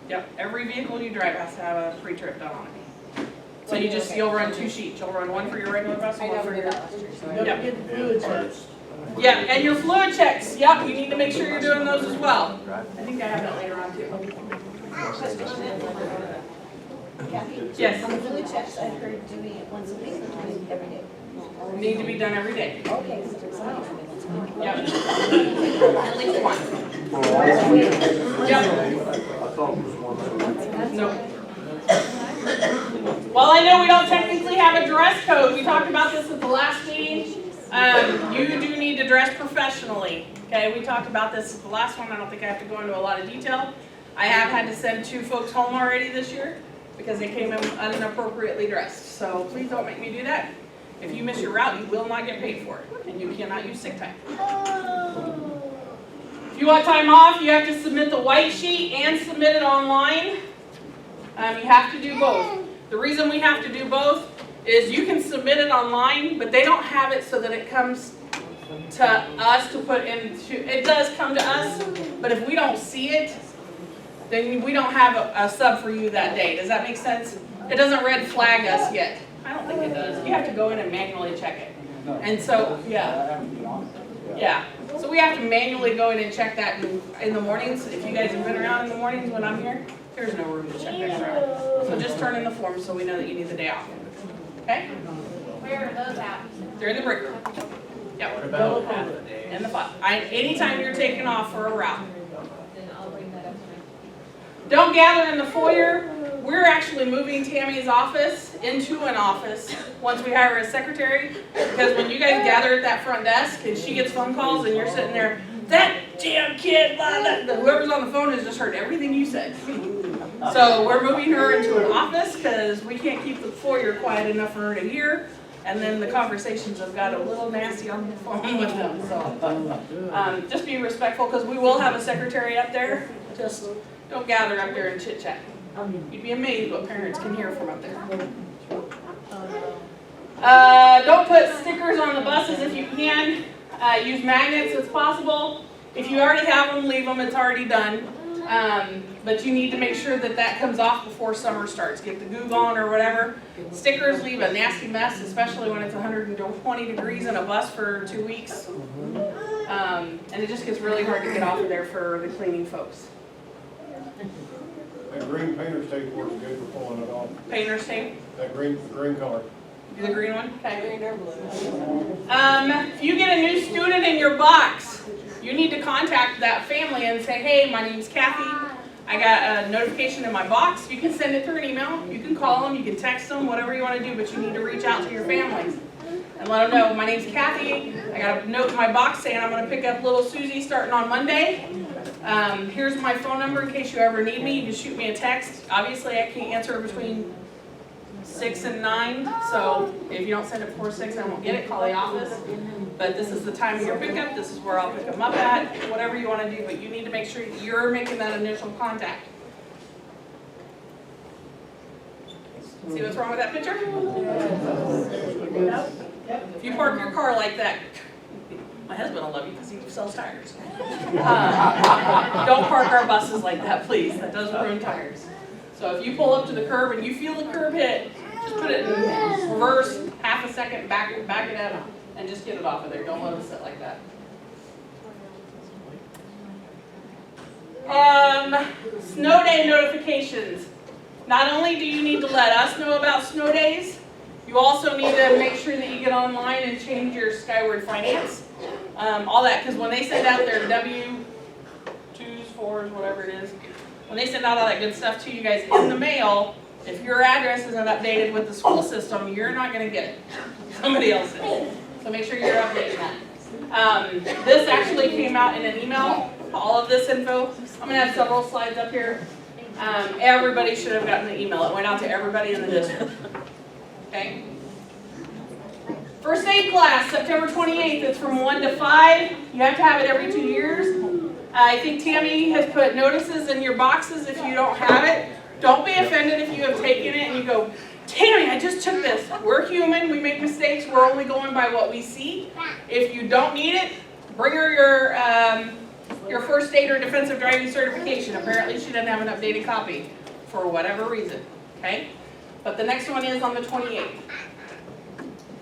Yep, every vehicle you drive has to have a pre-trip done on it. So you'll run 2 sheets. You'll run one for your regular bus and one for your. Yeah, and your fluid checks. Yep, you need to make sure you're doing those as well. I think I have that later on too. Yes. On the fluid checks, I heard doing it once a week or doing it every day. Need to be done every day. Okay, so it's not. Yep. At least one. Yep. No. Well, I know we don't technically have a dress code. We talked about this at the last meeting. You do need to dress professionally. Okay, we talked about this at the last one. I don't think I have to go into a lot of detail. I have had to send 2 folks home already this year because they came in inappropriately dressed. So please don't make me do that. If you miss your route, you will not get paid for it, and you cannot use sick time. If you want time off, you have to submit the white sheet and submit it online. You have to do both. The reason we have to do both is you can submit it online, but they don't have it so that it comes to us to put into. It does come to us, but if we don't see it, then we don't have a sub for you that day. Does that make sense? It doesn't red flag us yet. I don't think it does. You have to go in and manually check it. And so, yeah. Yeah. So we have to manually go in and check that in the mornings. If you guys have been around in the mornings when I'm here, there's no room to check that crap. So just turn in the form so we know that you need the day off. Okay? Where are those at? They're in the break room. Yep. In the file. Anytime you're taking off for a route. Then I'll bring that up tonight. Don't gather in the foyer. We're actually moving Tammy's office into an office once we hire a secretary. Because when you guys gather at that front desk and she gets phone calls and you're sitting there, that damn kid, blah, blah, blah. Whoever's on the phone has just heard everything you said. So we're moving her into an office because we can't keep the foyer quiet enough for her to hear. And then the conversations have got a little nasty on the phone with them. So just be respectful because we will have a secretary up there. Just don't gather up there and chit chat. You'd be amazed what parents can hear from up there. Don't put stickers on the buses if you can. Use magnets as possible. If you already have them, leave them. It's already done. But you need to make sure that that comes off before summer starts. Get the goo on or whatever. Stickers leave a nasty mess, especially when it's 120 degrees in a bus for 2 weeks. And it just gets really hard to get off of there for the cleaning folks. That green painter's tape works good for pulling it off. Painter's tape. That green color. Do the green one? Okay. Green or blue. If you get a new student in your box, you need to contact that family and say, hey, my name's Kathy. I got a notification in my box. You can send it through an email. You can call them. You can text them, whatever you want to do, but you need to reach out to your families and let them know, my name's Kathy. I got a note in my box saying I'm going to pick up little Susie starting on Monday. Here's my phone number in case you ever need me. You just shoot me a text. Obviously, I can't answer between 6 and 9, so if you don't send it before 6, I won't get it. Call the office. But this is the time of your pickup. This is where I'll pick them up at. Whatever you want to do, but you need to make sure you're making that initial contact. See what's wrong with that picture? If you park your car like that, my husband will love you because he sells tires. Don't park our buses like that, please. That does ruin tires. So if you pull up to the curb and you feel the curb hit, just put it in reverse, half a second, back it up, and just get it off of there. Don't let it sit like that. Snow day notifications. Not only do you need to let us know about snow days, you also need to make sure that you get online and change your Skyward Finance. All that, because when they send out their W-2s, 4s, whatever it is, when they send out all that good stuff to you guys in the mail, if your address isn't updated with the school system, you're not going to get it. Somebody else is. So make sure you're updating that. This actually came out in an email, all of this info. I'm going to have several slides up here. Everybody should have gotten the email. It went out to everybody in the district. Okay? First aid class, September 28th. It's from 1 to 5. You have to have it every 2 years. I think Tammy has put notices in your boxes if you don't have it. Don't be offended if you have taken it and you go, Tammy, I just took this. We're human. We make mistakes. We're only going by what we see. If you don't need it, bring her your your first aid or defensive driving certification. Apparently she doesn't have an updated copy for whatever reason, okay? But the next one is on the 28th.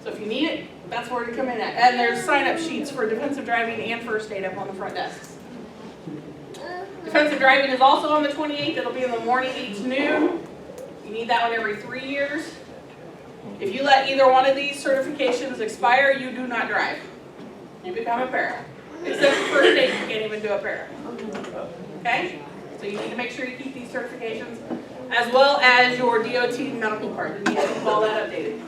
So if you need it, that's where to come in at. And there's sign-up sheets for defensive driving and first aid up on the front desks. Defensive driving is also on the 28th. It'll be in the morning, 8 to noon. You need that one every 3 years. If you let either one of these certifications expire, you do not drive. You become a para. Except for first aid, you can't even do a para. Okay? So you need to make sure you keep these certifications, as well as your DOT medical card. You need to keep all that updated.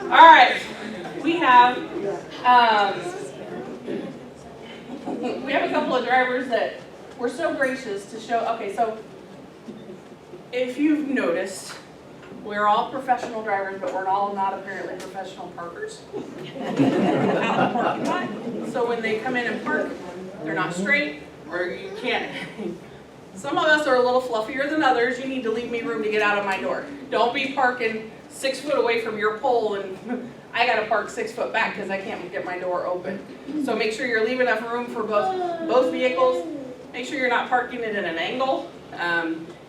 All right. We have a couple of drivers that were so gracious to show. Okay, so if you've noticed, we're all professional drivers, but we're all not apparently professional parkers out in the parking lot. So when they come in and park, they're not straight, or you can't. Some of us are a little fluffier than others. You need to leave me room to get out of my door. Don't be parking 6 foot away from your pole, and I gotta park 6 foot back because I can't get my door open. So make sure you're leaving enough room for both vehicles. Make sure you're not parking it at an angle.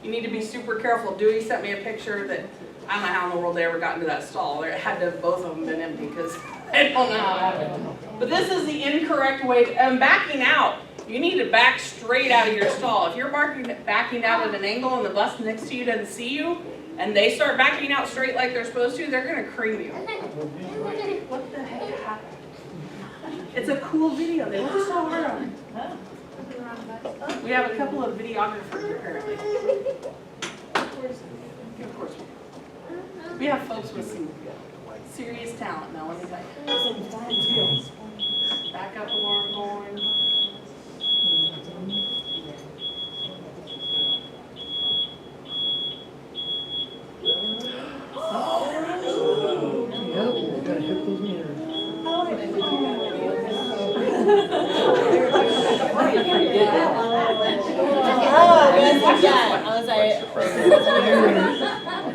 You need to be super careful. Dewey sent me a picture that I don't know how in the world they ever got into that stall. It had to have both of them been empty because I don't know how it happened. But this is the incorrect way. Backing out, you need to back straight out of your stall. If you're backing out at an angle and the bus next to you doesn't see you, and they start backing out straight like they're supposed to, they're going to cream you. What the heck happened? It's a cool video. They worked so hard on it. We have a couple of videographers apparently. Of course. We have folks with some serious talent now, let me tell you. Backup alarm going.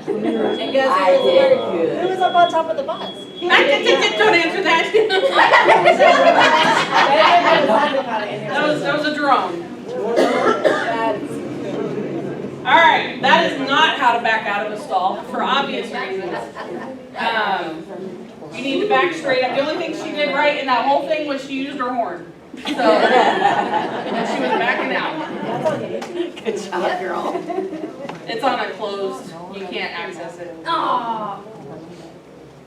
Who was up on top of the bus? Don't answer that. That was a drone. All right, that is not how to back out of a stall for obvious reasons. You need to back straight up. The only thing she did right in that whole thing was she used her horn. So she was backing out. Good job, girl. It's on a closed. You can't access it. Aww.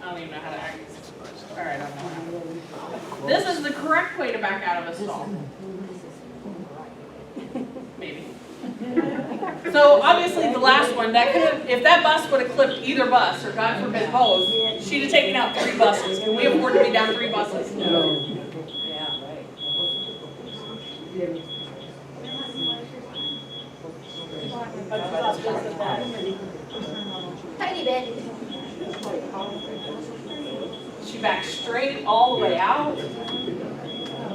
I don't even know how to access it. All right, I don't know how. This is the correct way to back out of a stall. Maybe. So obviously the last one, that could have, if that bus would have clipped either bus, or God forbid both, she'd have taken out 3 buses. Can we afford to be down 3 buses? No. Tiny bit. She backed straight all the way out.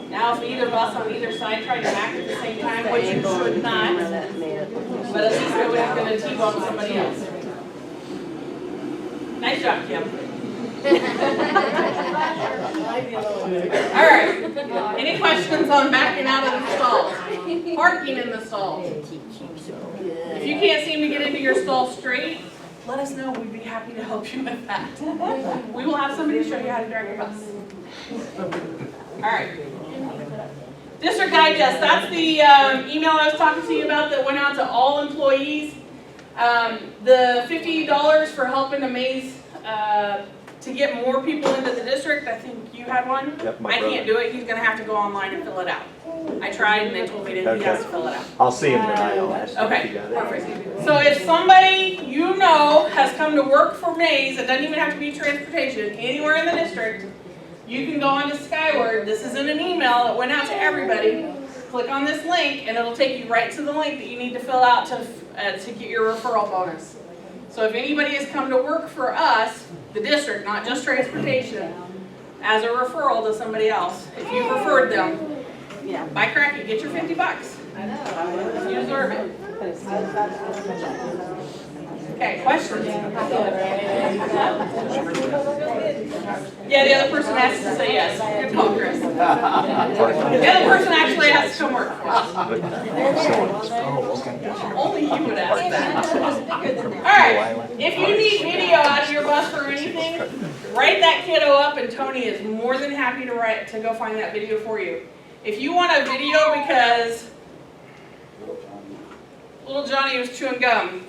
Now if either bus on either side tried to back at the same time, which you should not, but at least nobody's going to T-bone somebody else. Nice job, Kim. All right. Any questions on backing out of the stalls? Parking in the stalls. If you can't seem to get into your stall straight, let us know. We'd be happy to help you with that. We will have somebody show you how to drive your bus. All right. District Digest, that's the email I was talking to you about that went out to all employees. The $50 for helping Amaze to get more people into the district. I think you had one. Yep, my I brother. can't do it. He's going to have to go online and fill it out. I tried and they told me that he has to fill it out. I'll see him tonight, I'll ask him if Okay, he got it. perfect. So if somebody you know has come to work for Maze, it doesn't even have to be transportation, anywhere in the district, you can go on to Skyward. This is in an email that went out to everybody. Click on this link and it'll take you right to the link that you need to fill out to get your referral bonus. So if anybody has come to work for us, the district, not just transportation, as a referral to somebody else, if you referred them, by cracky, get your $50. I know. You deserve it. Okay, questions? Yeah, the other person has to say yes. Good call, Chris. The other person actually has to come work for us. Only you would ask that. Alright, if you need video out of your bus or anything, write that kiddo up and Tony is more than happy to go find that video for you. If you want a video because little Johnny was chewing gum,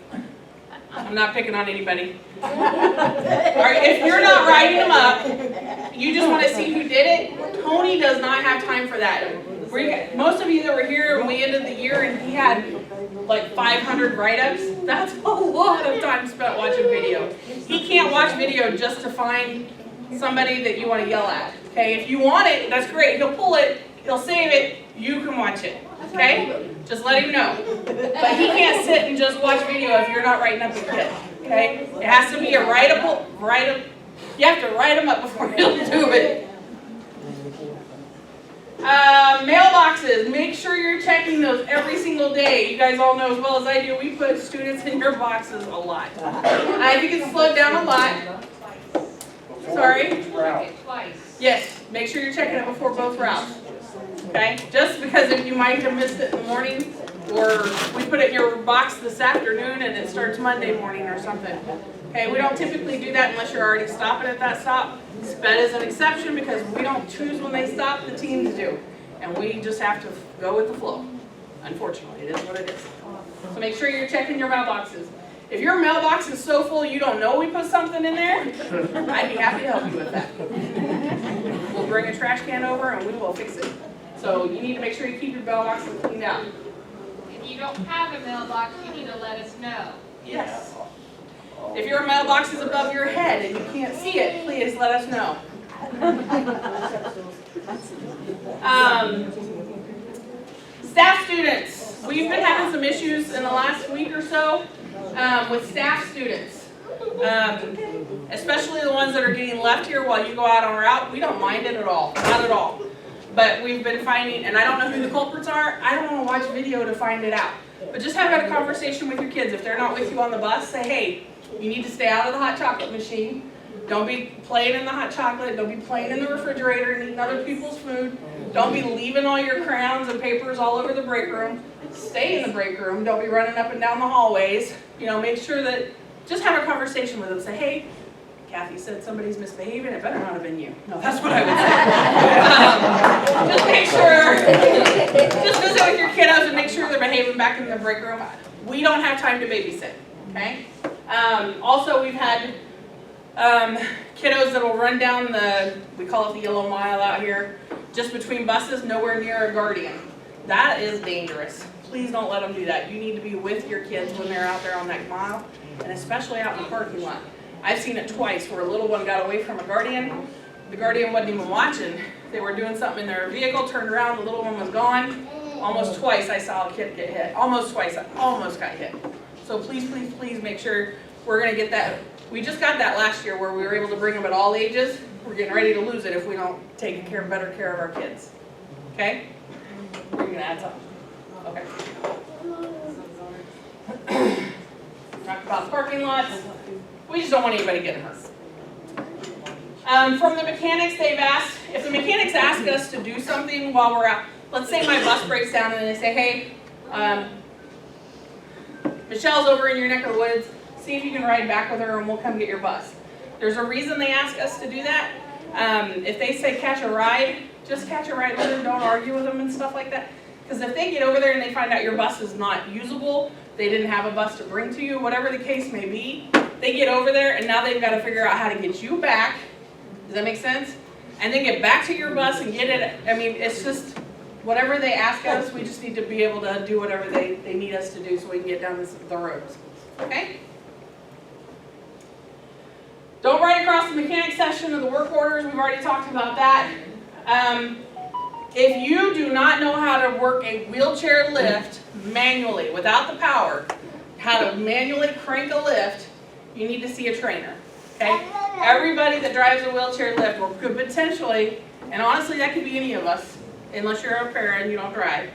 I'm not picking on anybody. Or if you're not writing them up, you just want to see who did it, Tony does not have time for that. Most of you that were here when we ended the year and he had like 500 write-ups, that's a lot of time spent watching video. He can't watch video just to find somebody that you want to yell at. Okay, if you want it, that's great. He'll pull it, he'll save it, you can watch it. Okay? Just let him know. But he can't sit and just watch video if you're not writing up the kid. Okay? It has to be a writable, you have to write them up before he'll do it. Mailboxes, make sure you're checking those every single day. You guys all know as well as I do, we put students in your boxes a lot. I think it's slowed down a lot. Sorry? Yes, make sure you're checking it before both routes. Okay? Just because if you might have missed it in the morning, or we put it in your box this afternoon and it starts Monday morning or something. Okay, we don't typically do that unless you're already stopping at that stop. SPED is an exception because we don't choose when they stop, the teams do. And we just have to go with the flow. Unfortunately, it is what it is. So make sure you're checking your mailboxes. If your mailbox is so full you don't know we put something in there, I'd be happy to help you with that. We'll bring a trash can over and we will fix it. So you need to make sure you keep your mailboxes cleaned out. If you don't have a mailbox, you need to let us know. Yes. If your mailbox is above your head and you can't see it, please let us know. Staff students. We've been having some issues in the last week or so with staff students. Especially the ones that are getting left here while you go out on route. We don't mind it at all. Not at all. But we've been finding, and I don't know who the culprits are, I don't want to watch video to find it out. But just have a conversation with your kids. If they're not with you on the bus, say, hey, you need to stay out of the hot chocolate machine. Don't be playing in the hot chocolate. Don't be playing in the refrigerator and eating other people's food. Don't be leaving all your crayons and papers all over the break room. Stay in the break room. Don't be running up and down the hallways. You know, make sure that, just have a conversation with them. Say, hey, Kathy said somebody's misbehaving. It better not have been you. No, that's what I would say. Just make sure, just visit with your kiddos and make sure they're behaving back in the break room. We don't have time to babysit, okay? Also, we've had kiddos that will run down we call it the yellow mile out here, just between buses, nowhere near a guardian. That is dangerous. Please don't let them do that. You need to be with your kids when they're out there on that mile, and especially out in the parking lot. I've seen it twice where a little one got away from a guardian. The guardian wasn't even watching. They were doing something in their vehicle, turned around, the little one was gone. Almost twice I saw a kid get hit. Almost twice, I almost got hit. So please, please, please make sure we're gonna get that. We just got that last year where we were able to bring them at all ages. We're getting ready to lose it if we don't take better care of our kids. Okay? We're gonna add something. Okay. Talk about parking lots. We just don't want anybody getting hurt. From the mechanics, they've asked, if the mechanics ask us to do something while we're out, let's say my bus breaks down and they say, hey, Michelle's over in your neck of the woods, see if you can ride back with her and we'll come get your bus. There's a reason they ask us to do that. If they say catch a ride, just catch a ride with them, don't argue with them and stuff like that. Because if they get over there and they find out your bus is not usable, they didn't have a bus to bring to you, whatever the case may be, they get over there and now they've got to figure out how to get you back. Does that make sense? And then get back to your bus and get it. I mean, it's just whatever they ask us, we just need to be able to do whatever they need us to do so we can get down the roads. Okay? Don't ride across the mechanic section of the work orders. We've already talked about that. If you do not know how to work a wheelchair lift manually, without the power, how to manually crank a lift, you need to see a trainer. Okay? Everybody that drives a wheelchair lift or could potentially, and honestly that could be any of us, unless you're a parent and you don't drive,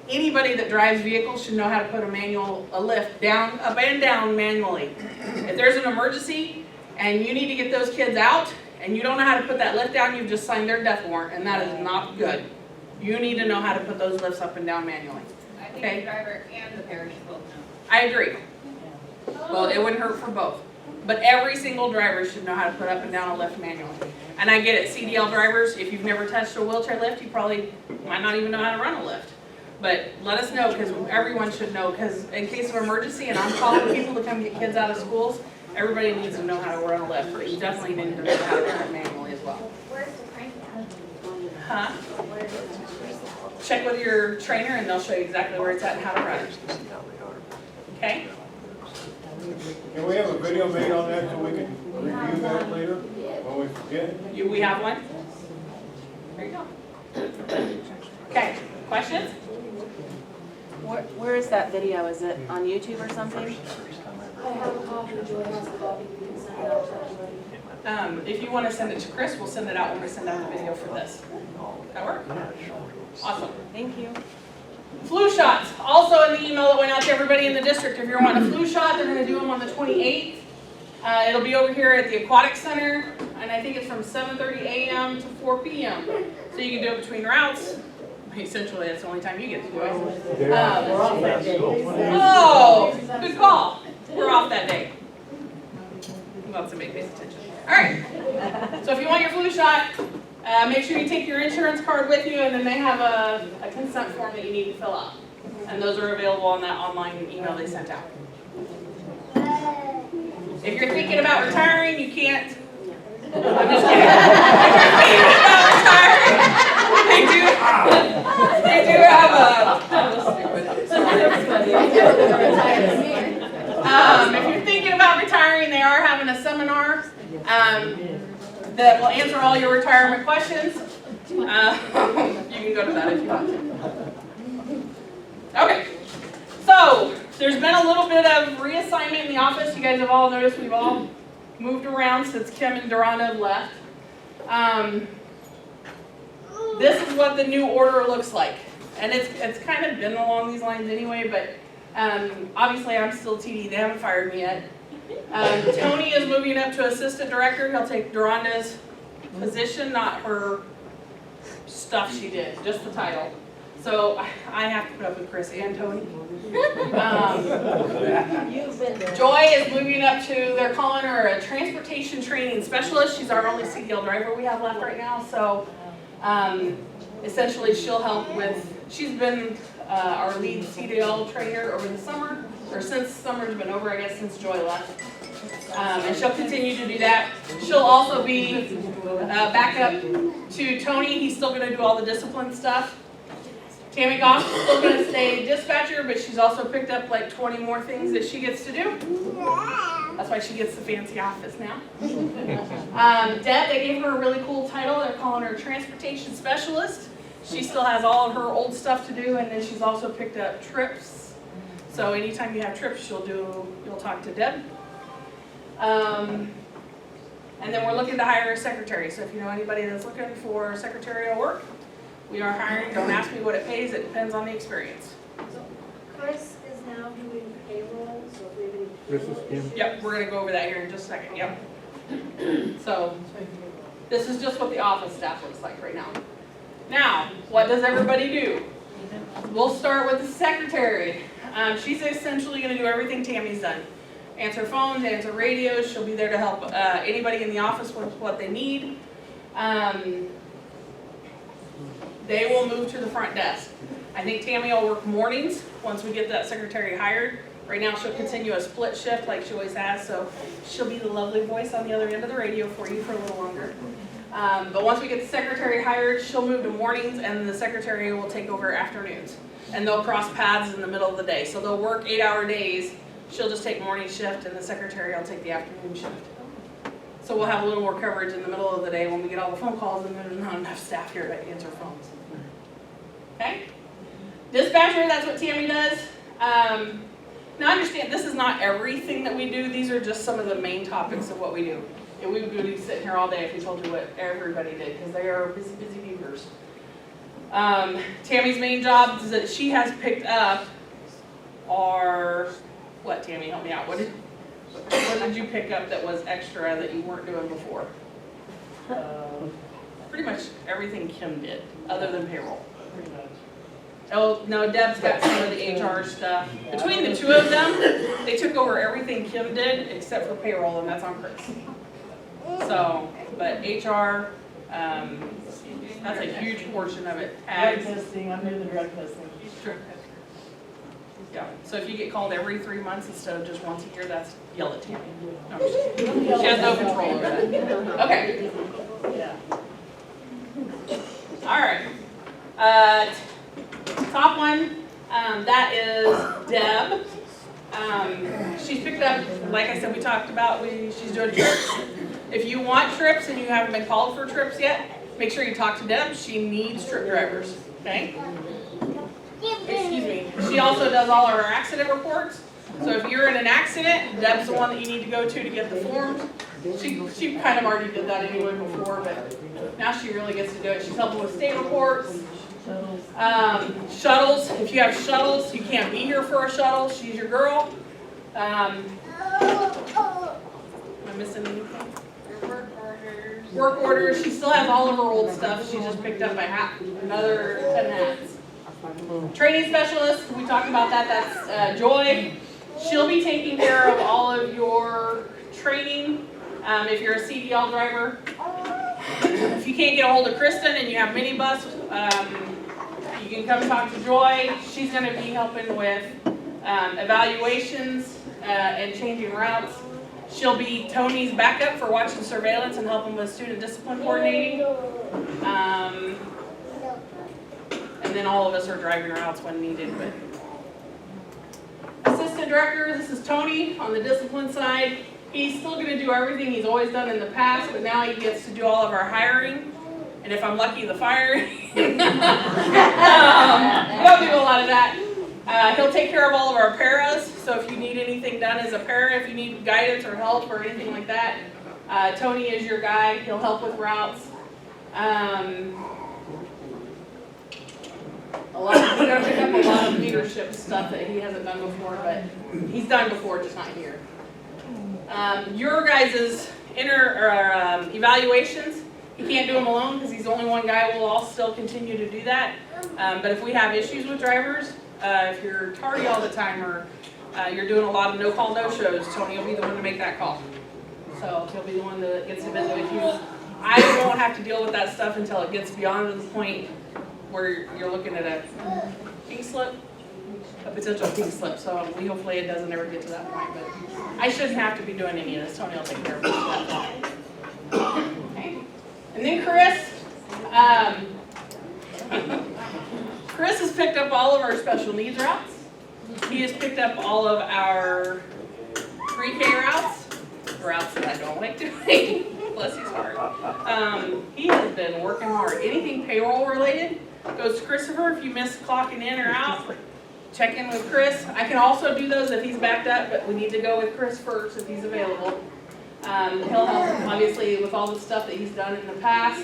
Anybody that drives vehicles should know how to put a lift down, up and down manually. If there's an emergency and you need to get those kids out and you don't know how to put that lift down, you've just signed their death warrant, and that is not good. You need to know how to put those lifts up and down manually. I think Okay. the driver and the parish both know. I agree. Well, it wouldn't hurt for both. But every single driver should know how to put up and down a lift manually. And I get it, CDL drivers, if you've never touched a wheelchair lift, you probably might not even know how to run a lift. But let us know, because everyone should know, because in case of emergency, and I'm calling people to come get kids out of schools, everybody needs to know how to run a lift, but you definitely need to know how to run it manually as well. Where's the crank at? Huh? Where's the Check with your trainer and they'll show you exactly where it's at and how to run it. Okay? Can we have a video made on that so we can review that later when we forget? We have one? There you go. Okay, questions? Where is that video? Is it on YouTube or something? I have a copy, Joy has a copy, you can send it out to everybody. If you want to send it to Chris, we'll send it out when we send out the video for this. That work? Awesome. Thank you. Flu shots, also in the email that went out to everybody in the district. If you're wanting a flu shot, they're going to do them on the 28th. It'll be over here at the Aquatic Center, and I think it's from 7:30 a.m. to 4 p.m. So you can do it between routes. Essentially, that's the only time you get to do it. Oh, good call. We're off that day. I'm glad somebody pays attention. All right. So if you want your flu shot, make sure you take your insurance card with you, and then they have a consent form that you need to fill out. And those are available on that online email they sent out. If you're thinking about retiring, you can't. I'm just kidding. If you're thinking about retiring, they do have if you're thinking about retiring, they are having a seminar that will answer all your retirement questions. You can go to that if you want to. Okay, so there's been a little bit of reassignment in the office. You guys have all noticed we've all moved around since Kim and Dorana left. This is what the new order looks like. And it's kind of been along these lines anyway, but obviously I'm still TD. They haven't fired me yet. Tony is moving up to assistant director. He'll take Doranda's position, not her stuff she did, just the title. So I have to put up with Chris and Tony. Joy is moving up to, they're calling her a transportation training specialist. She's our only CDL driver we have left right now. So essentially she'll help with, she's been our lead CDL trainer over the summer, or since summer's been over, I guess, since Joy left. And she'll continue to do that. She'll also be backup to Tony. He's still going to do all the discipline stuff. Tammy Goff is still going to stay dispatcher, but she's also picked up like 20 more things that she gets to do. That's why she gets the fancy office now. Deb, they gave her a really cool title. They're calling her transportation specialist. She still has all of her old stuff to do, and then she's also picked up trips. So anytime you have trips, you'll talk to Deb. And then we're looking to hire a secretary. So if you know anybody that's looking for secretarial work, we are hiring. Don't ask me what it pays. It depends on the experience. Chris is now doing payroll, so if we have any. This is Kim. Yep, we're going to go over that here in just a second. Yep. So this is just what the office staff looks like right now. Now, what does everybody do? We'll start with the secretary. She's essentially going to do everything Tammy's done. Answer phones, answer radios. She'll be there to help anybody in the office with what they need. They will move to the front desk. I think Tammy will work mornings once we get that secretary hired. Right now she'll continue a split shift like she always has, so she'll be the lovely voice on the other end of the radio for you for a little longer. But once we get the secretary hired, she'll move to mornings, and the secretary will take over afternoons. And they'll cross paths in the middle of the day. So they'll work 8-hour days. She'll just take morning shift, and the secretary will take the afternoon shift. So we'll have a little more coverage in the middle of the day when we get all the phone calls and there's not enough staff here to answer phones. Okay? Dispatcher, that's what Tammy does. Now understand, this is not everything that we do. These are just some of the main topics of what we do. And we would be sitting here all day if we told you what everybody did, because they are busy, busy beavers. Tammy's main job is that she has picked up are, what, Tammy, help me out, what did you pick up that was extra that you weren't doing before? Pretty much everything Kim did, other than payroll. Oh, no, Deb's got some of the HR stuff. Between the two of them, they took over everything Kim did except for payroll, and that's on Chris. So, but HR, that's a huge portion of it. Drug Tags. testing, I'm doing the drug testing. Yeah, so if you get called every 3 months instead of just once a year, that's yell at Tammy. No, I'm just kidding. She has no control over that. Okay, Yeah. all right. Top one, that is Deb. She's picked up, like I said, we talked about, she's doing trips. If you want trips and you haven't been called for trips yet, make sure you talk to Deb. She needs trip drivers, okay? Excuse me. She also does all of our accident reports. So if you're in an accident, Deb's the one that you need to go to get the forms. She kind of already did that anyway before, but now she really gets to do it. She's helping with state reports. Shuttles, if you have shuttles, you can't be here for a shuttle, she's your girl. Am I missing anything? Work orders, she still has all of her old stuff, she just picked up another 10 hats. Training specialist, we talked about that, that's Joy. She'll be taking care of all of your training, if you're a CDL driver. If you can't get a hold of Kristen and you have minibus, you can come talk to Joy. She's going to be helping with evaluations and changing routes. She'll be Tony's backup for watching surveillance and helping with student discipline coordinating. And then all of us are driving routes when needed. But assistant director, this is Tony on the discipline side. He's still going to do everything he's always done in the past, but now he gets to do all of our hiring. And if I'm lucky, the firing. He'll do a lot of that. He'll take care of all of our paras. So if you need anything done as a para, if you need guidance or help or anything like that, Tony is your guy. He'll help with routes. He's going to pick up a lot of leadership stuff that he hasn't done before, but he's done before, just not here. Your guys' evaluations, he can't do them alone because he's the only one guy. We'll all still continue to do that. But if we have issues with drivers, if you're tardy all the time or you're doing a lot of no-call, no-shows, Tony will be the one to make that call. So he'll be the one that gets to visit with you. I won't have to deal with that stuff until it gets beyond the point where you're looking at a pink slip, a potential pink slip. So hopefully it doesn't ever get to that point. But I shouldn't have to be doing any of this. Tony will take care of it. Okay. And then Chris. Chris has picked up all of our special needs routes. He has picked up all of our pre-K routes that I don't like doing. Bless his heart. He has been working hard. Anything payroll related goes to Christopher. If you miss clocking in or out, check in with Chris. I can also do those if he's backed up, but we need to go with Chris first if he's available. He'll help obviously with all the stuff that he's done in the past.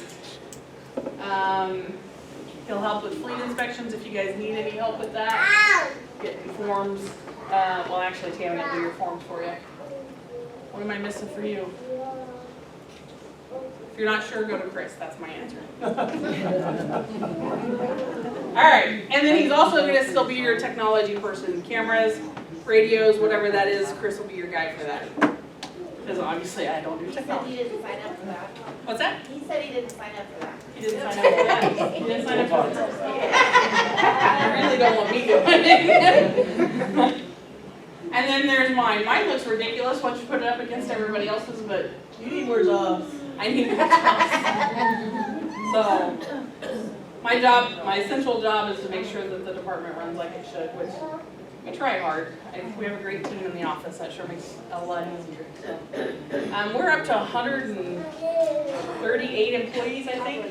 He'll help with fleet inspections if you guys need any help with that. Getting forms. Well, actually, Tammy will do your forms for you. What am I missing for you? If you're not sure, go to Chris. That's my answer. All right, and then he's also going to still be your technology person. Cameras, radios, whatever that is, Chris will be your guy for that. Because obviously I don't do He said he technology. didn't sign up for that. What's that? He said he didn't sign up for that. He didn't sign up for that. He didn't sign up for that. You really don't want me doing it. And then there's mine. Mine looks ridiculous once you put it up against everybody else's, but You need more jobs. I need more jobs. So my essential job is to make sure that the department runs like it should, which we try hard. We have a great team in the office. That sure makes it a lot easier. So, we're up to 138 employees, I think.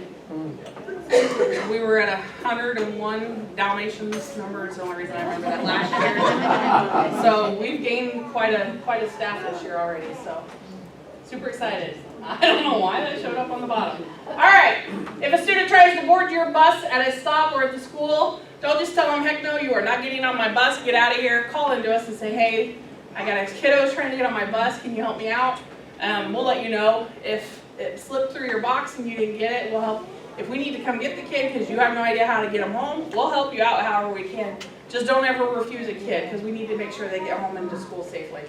We were at 101 Dalmatians number. It's the only reason I remember that last year. So we've gained quite a staff this year already. So Super excited. I don't know why that showed up on the bottom. All right, if a student tries to board your bus at a stop or at the school, don't just tell them, heck no, you are not getting on my bus, get out of here. Call into us and say, hey, I got a kiddos trying to get on my bus, can you help me out? We'll let you know. If it slipped through your box and you didn't get it, we'll help. If we need to come get the kid because you have no idea how to get them home, we'll help you out however we can. Just don't ever refuse a kid because we need to make sure they get home and to school safely.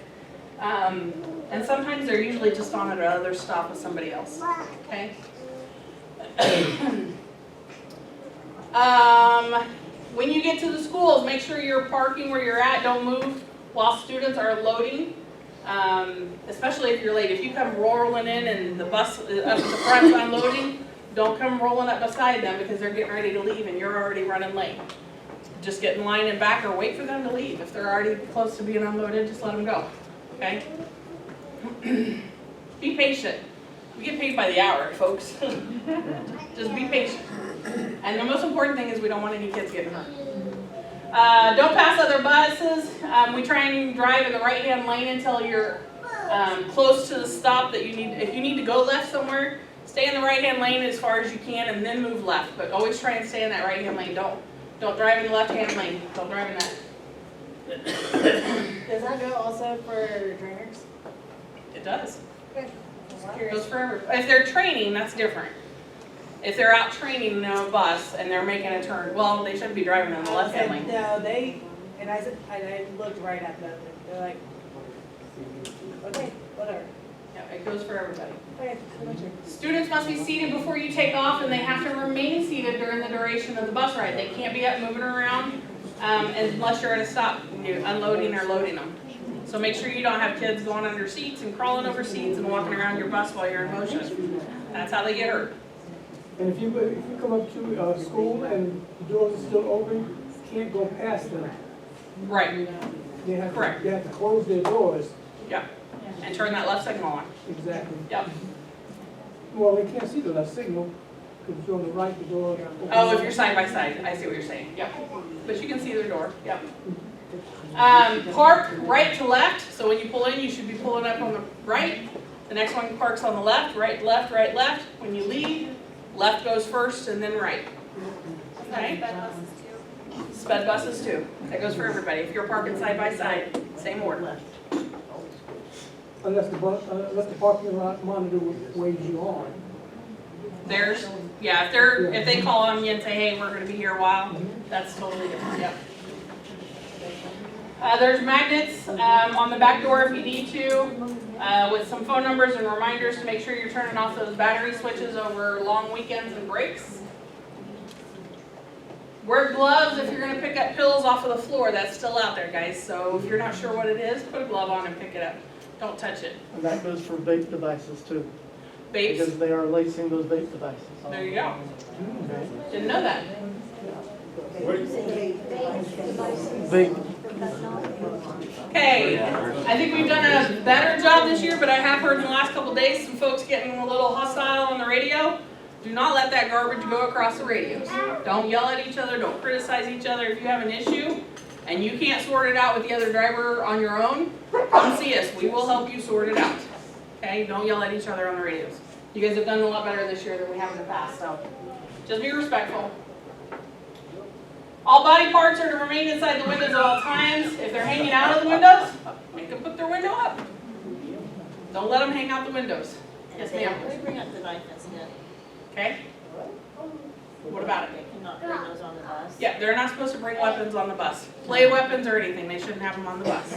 And sometimes they're usually just on at another stop with somebody else, okay? When you get to the schools, make sure you're parking where you're at. Don't move while students are loading, especially if you're late. If you come rolling in and the bus up at the front's unloading, don't come rolling up beside them because they're getting ready to leave and you're already running late. Just get in line and back or wait for them to leave. If they're already close to being unloaded, just let them go, okay? Be patient. We get paid by the hour, folks. Just be patient. And the most important thing is we don't want any kids getting hurt. Don't pass other buses. We try and drive in the right-hand lane until you're close to the stop that you need. If you need to go left somewhere, stay in the right-hand lane as far as you can and then move left. But always try and stay in that right-hand lane. Don't drive in the left-hand lane. Don't drive in that. Does that go also for trainers? It does. Okay. It goes for everybody. If they're training, that's different. If they're out training in a bus and they're making a turn, well, they shouldn't be driving in the left-hand lane. No, I looked right at them, they're like, okay, whatever. Yeah, it goes for everybody. Okay, my turn. Students must be seated before you take off, and they have to remain seated during the duration of the bus ride. They can't be up moving around unless you're at a stop, unloading or loading them. So make sure you don't have kids going under seats and crawling over seats and walking around your bus while you're in motion. That's how they get hurt. And if you come up to school and the doors are still open, you can't go past them. Right. Correct. They have to close their doors. Yeah. And turn that left signal on. Exactly. Yep. Well, they can't see the left signal because it's on the right, the door. Oh, if you're side by side, I see what you're saying. Yep. But you can see their door. Yep. Park right to left. So when you pull in, you should be pulling up on the right. The next one parks on the left, right, left, right, left. When you leave, left goes first and then right. Okay? Sped buses too. That goes for everybody. If you're parking side by side, same order. Unless the parking lot monitor waves you on. Theirs, yeah, if they call on you and say, hey, we're gonna be here a while, that's totally different, yep. There's magnets on the back door if you need to, with some phone numbers and reminders to make sure you're turning off those battery switches over long weekends and breaks. Wear gloves if you're gonna pick up pills off of the floor. That's still out there, guys. So if you're not sure what it is, put a glove on and pick it up. Don't touch it. And that goes for vape devices too. Babes, Because they are lacing those vape devices. there you go. Okay. Didn't know that. Vape. Okay, I think we've done a better job this year, but I have heard in the last couple of days some folks getting a little hostile on the radio. Do not let that garbage go across the radios. Don't yell at each other, don't criticize each other. If you have an issue and you can't sort it out with the other driver on your own, come see us. We will help you sort it out. Okay, don't yell at each other on the radios. You guys have done a lot better this year than we have in the past, so just be respectful. All body parts are to remain inside the windows at all times. If they're hanging out of the windows, make them put their window up. Don't let them hang out the windows. Yes, ma'am. Can we bring up the knife incident? Okay? What about it? They cannot bring those on the bus. Yeah, they're not supposed to bring weapons on the bus. Play weapons or anything, they shouldn't have them on the bus.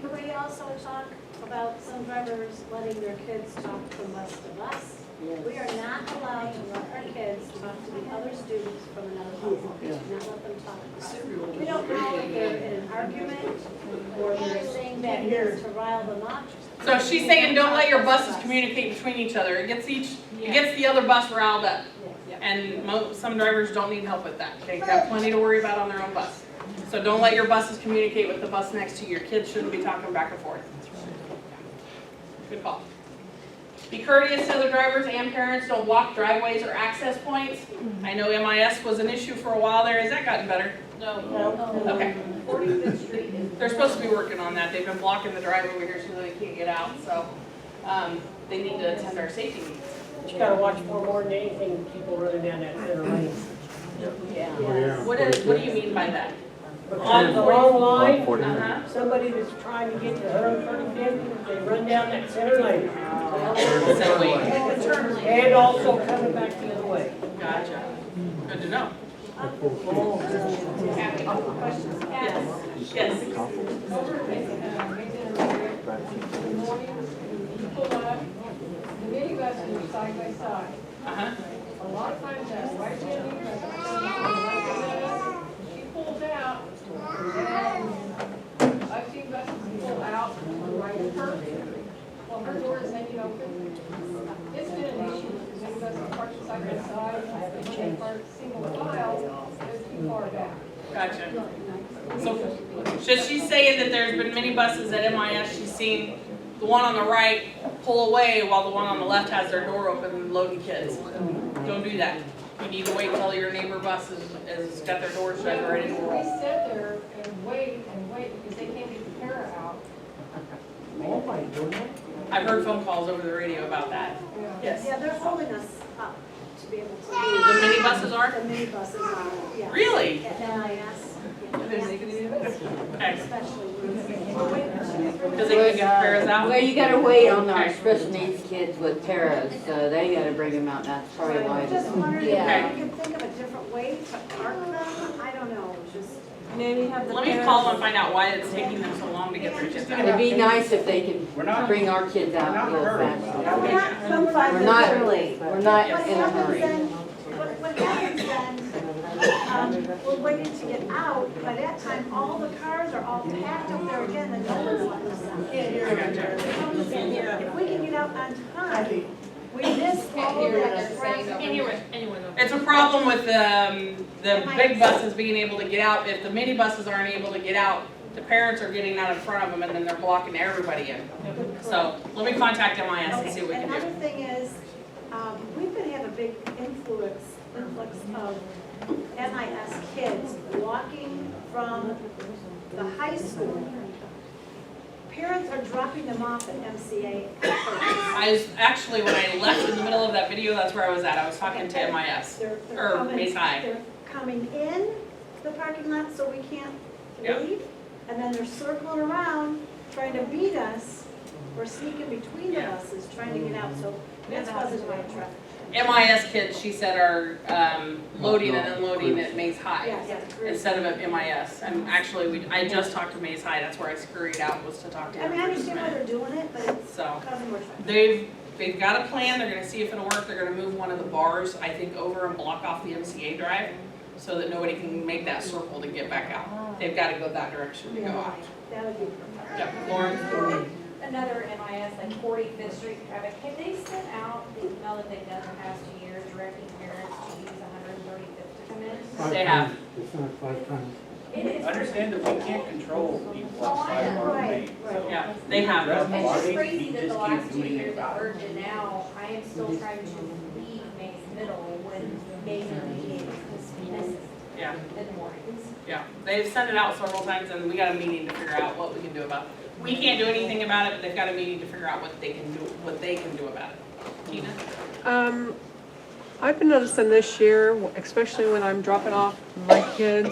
Can we also talk about some drivers letting their kids talk from bus to bus? We are not allowed to let our kids talk to the other students from another bus. Not let them talk. We don't know if they're in an argument or they're saying bad words to rile them up. So she's saying don't let your buses communicate between each other. It gets the other bus riled up. And some drivers don't need help with that. They got plenty to worry about on their own bus. So don't let your buses communicate with the bus next to you. Your kids shouldn't be talking back and forth. Good call. Be courteous to other drivers and parents. Don't block driveways or access points. I know MIS was an issue for a while there. Has that gotten better? No. Okay. 45th Street is. They're supposed to be working on that. They've been blocking the drive over here so they can't get out. So they need to attend our safety meetings. You gotta watch for more than anything, people running down that center lane. Yeah. What do you mean by that? On the long line, Uh-huh. somebody that's trying to get to 135th, they run down that center lane. So wait, And also coming back the other way. gotcha. Good to know. Yes. Yes. Pull up, the minibus is side by side. Uh-huh. A lot of times that right hand minibus, she pulls out, and I've seen buses pull out right at her, while her door is hanging open. It's been an issue because minibuses parked side by side, and when they park single file, they're too far back. Gotcha. So she's saying that there's been many buses at MIS, she's seen the one on the right pull away while the one on the left has their door open loading kids. Don't do that. You need to wait till your neighbor bus is got their doors shut and ready to We roll. sit there and wait because they can't get the para out. Oh my goodness. I've heard phone calls over the radio about that. Yes. Yeah, they're holding us up to be able to The do. mini buses are? The mini buses are, yeah. Really? At NIS. Okay. Especially. Because they can get pairs out? Well, you gotta wait on our Okay. special needs kids with paras, so they gotta bring them out, that's probably why. I'm just wondering Yeah. if we can think of a different way to park them, I don't know, just. Maybe have the Let me parents- call and find out why it's taking them so long to get their kids It'd out. be nice if they could bring our kids out real fast. We're not, we're not What in a happens hurry. then, what happens then, we're waiting to get out, by that time, all the cars are all packed up there again, and no one's letting us out. If we can get out on time, we miss all of that traffic. It's a problem with the big buses being able to get out. If the mini buses aren't able to get out, the parents are getting out in front of them and then they're blocking everybody in. So let me contact MIS and see what we can Another do. thing is, we've been having a big influx of MIS kids walking from the high school. Parents are dropping them off at MCA. I was actually, when I left in the middle of that video, that's where I was at. I was talking to MIS. They're Or coming- Mace High. They're coming in the parking lot so we can't Yeah. leave, and then they're circling around, trying to beat us, or sneaking between the Yeah. buses, trying to get out, so that's causing a lot of traffic. MIS kids, she said, are loading and unloading at Maze High Yes. instead of at MIS. And actually, I just talked to Maze High. That's where I scurried out, was to talk to I them mean, I for just a understand why minute. they're doing it, but it's So. causing more traffic. They've got a plan, they're gonna see if it'll work, they're gonna move one of the bars, I think, over and block off the MCA drive, so that nobody can make that circle to get back out. They've gotta go that direction to go out. That would be perfect. Yep, Lauren? Another MIS, like 45th Street traffic, have they sent out the email that they've done the past 2 years directing parents to use 135th to come in? They have. It's not 5 times. It is. Understand that we can't control people outside of our Right, domain, right. so. Yeah, they have. It's just They crazy that the just last can't 2 do anything years about have it. urged, and now I am still trying to leave Mays Middle when Mays Middle is missing Yeah, in the mornings. yeah. They've sent it out several times and we got a meeting to figure out what we can do about it. We can't do anything about it, but they've got a meeting to figure out what they can do about it. Tina? I've been noticing this year, especially when I'm dropping off my kids